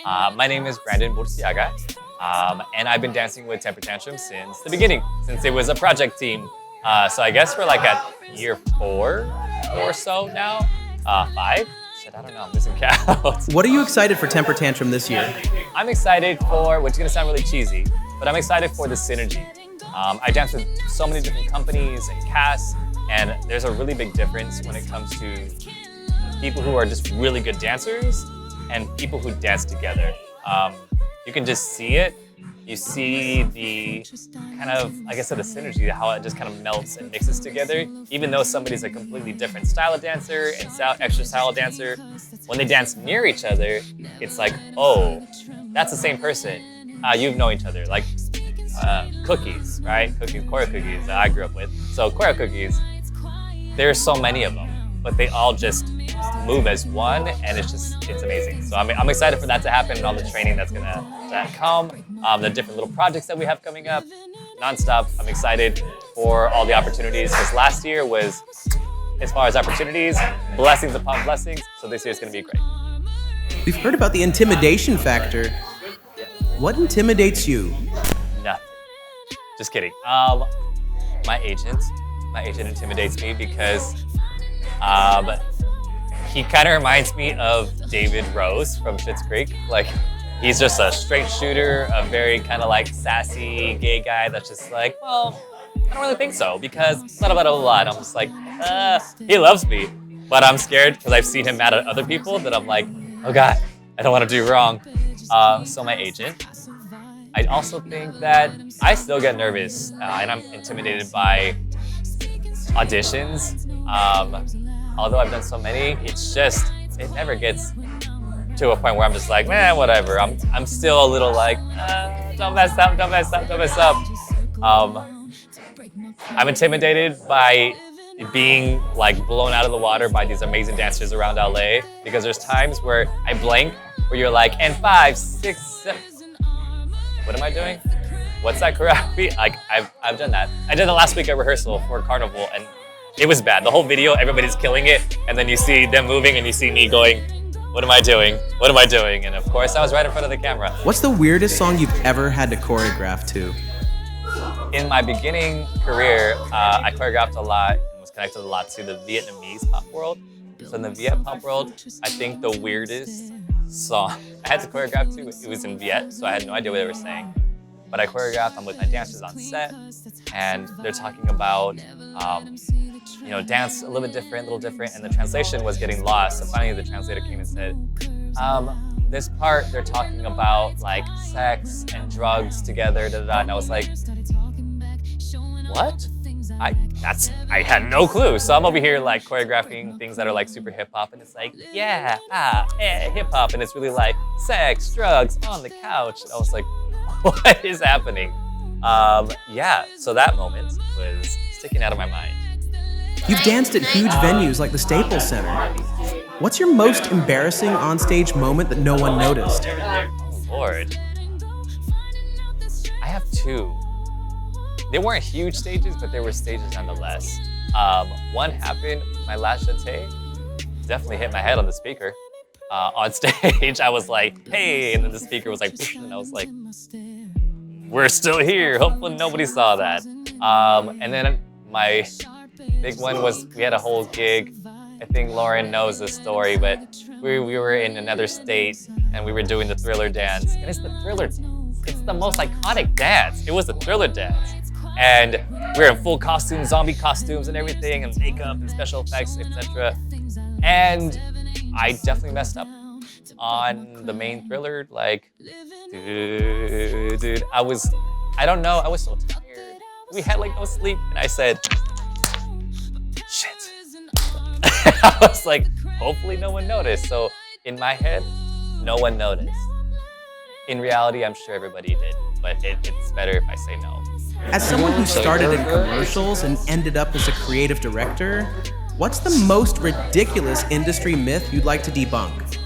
My name is Burciaga, and I've been dancing with Tantrum since the beginning, since it was a project team. So I guess we're like at year 4 or so now, 5. Shit, I don't know, I'm losing count. What are you excited for Tantrum this year? I'm excited for, which is gonna sound really cheesy, but I'm excited for the synergy. I dance with so many different companies and casts, and there's a really big difference when it comes to people who are just really good dancers and people who dance together. You can just see it. You see the kind of, like I said, the synergy, how it just kind of melts and mixes together. Even though somebody's a completely different style of dancer and extra style dancer, when they dance near each other, it's like, oh, that's the same person. You've known each other. Like cookies, right? Cookies, choreo cookies that I grew up with. So choreo cookies, there's so many of them, but they all just move as one, and it's amazing. So I'm excited for that to happen and all the training that's gonna come, the different little projects that we have coming up, nonstop. I'm excited for all the opportunities, because last year was, as far as opportunities, blessings upon blessings. So this year's gonna be great. We've heard about the intimidation factor. What intimidates you? Nothing. Just kidding. My agent intimidates me because he kind of reminds me of David Rose from Schitt's Creek. Like, he's just a straight shooter, a very kind of like sassy gay guy that's just like, well, I don't really think so, because blah, blah, blah, blah. And I'm just like, he loves me, but I'm scared because I've seen him mad at other people that I'm like, oh God, I don't want to do wrong. So my agent. I also think that I still get nervous and I'm intimidated by auditions. Although I've done so many, it never gets to a point where I'm just like, man, whatever. I'm still a little like, don't mess up. I'm intimidated by being like blown out of the water by these amazing dancers around LA, because there's times where I blank, where you're like, and 5, 6, 7. What am I doing? What's that choreography? Like, I've done that. I did it last week at rehearsal for Carnival, and it was bad. The whole video, everybody's killing it, and then you see them moving, and you see me going, what am I doing? What am I doing? And of course, I was right in front of the camera. What's the weirdest song you've ever had to choreograph to? In my beginning career, I choreographed a lot and was connected a lot to the Vietnamese pop world. So in the Viet pop world, I think the weirdest song I had to choreograph to, it was in Viet, so I had no idea what they were saying. But I choreographed, I'm with my dancers on set, and they're talking about, dance a little different, and the translation was getting lost. So finally the translator came and said, this part, they're talking about like sex and drugs together, and I was like, what? I had no clue. So I'm over here like choreographing things that are like super hip hop, and it's like, yeah, hip hop, and it's really like sex, drugs, on the couch. And I was like, what is happening? So that moment was sticking out of my mind. You've danced at huge venues like the Staples Center. What's your most embarrassing onstage moment that no one noticed? Oh Lord. I have 2. They weren't huge stages, but they were stages nonetheless. One happened, my last jeté, definitely hit my head on the speaker. On stage, I was like, hey, and then the speaker was like, and I was like, we're still here. Hopefully nobody saw that. And then my big one was, we had a whole gig. I think Lauren knows this story, but we were in another state and we were doing the Thriller dance. And it's the Thriller dance. It's the most iconic dance. It was the Thriller dance. And we were in full costumes, zombie costumes and everything, and makeup and special effects, etc. And I definitely messed up on the main Thriller. Like, dude, I was so tired. We had like no sleep, and I said, shit. I was like, hopefully no one noticed. So in my head, no one noticed. In reality, I'm sure everybody did, but it's better if I say no. As someone who started in commercials and ended up as a creative director, what's the most ridiculous industry myth you'd like to debunk?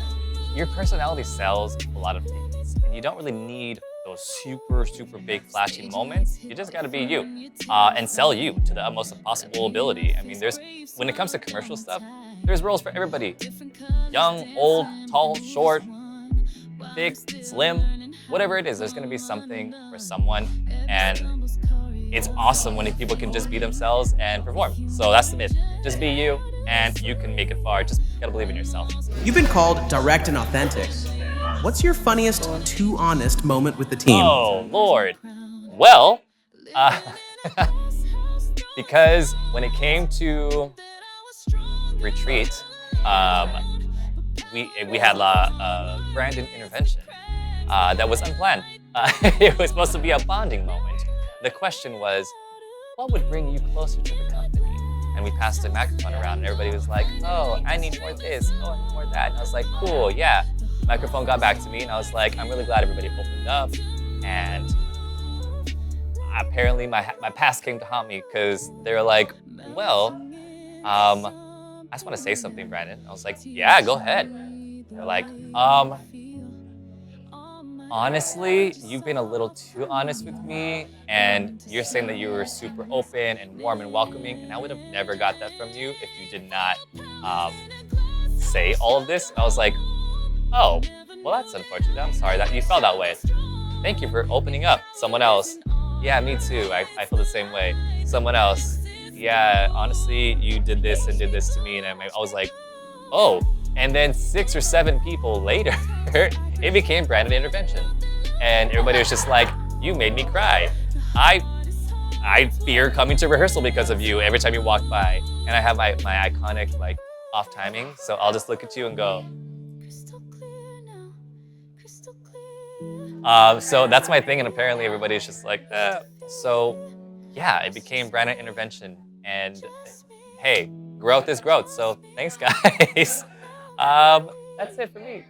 Your personality sells a lot of things, and you don't really need those super, super big flashy moments. You just gotta be you and sell you to the utmost possible ability. I mean, when it comes to commercial stuff, there's roles for everybody. Young, old, tall, short, thick, slim, whatever it is, there's gonna be something for someone. And it's awesome when people can just be themselves and perform. So that's the myth. Just be you and you can make it far. Just gotta believe in yourself. You've been called direct and authentic. What's your funniest too honest moment with the team? Oh, Lord. Well, because when it came to retreat, we had a Brandon intervention that was unplanned. It was supposed to be a bonding moment. The question was, what would bring you closer to the company? And we passed the microphone around and everybody was like, oh, I need more this, oh, I need more that. And I was like, cool, yeah. Microphone got back to me and I was like, I'm really glad everybody opened up. And apparently my past came to haunt me because they were like, well, I just want to say something, Brandon. I was like, yeah, go ahead. They're like, honestly, you've been a little too honest with me, and you're saying that you were super open and warm and welcoming, and I would have never got that from you if you did not say all of this. I was like, oh, well, that's unfortunate. I'm sorry that you felt that way. Thank you for opening up. Someone else, yeah, me too. I feel the same way. Someone else, yeah, honestly, you did this and did this to me, and I was like, oh. And then 6 or 7 people later, it became Brandon intervention. And everybody was just like, you made me cry. I fear coming to rehearsal because of you every time you walk by. And I have my iconic like off timing. So I'll just look at you and go. So that's my thing. And apparently everybody's just like, So yeah, it became Brandon intervention. And hey, growth is growth. So thanks guys. That's it for me.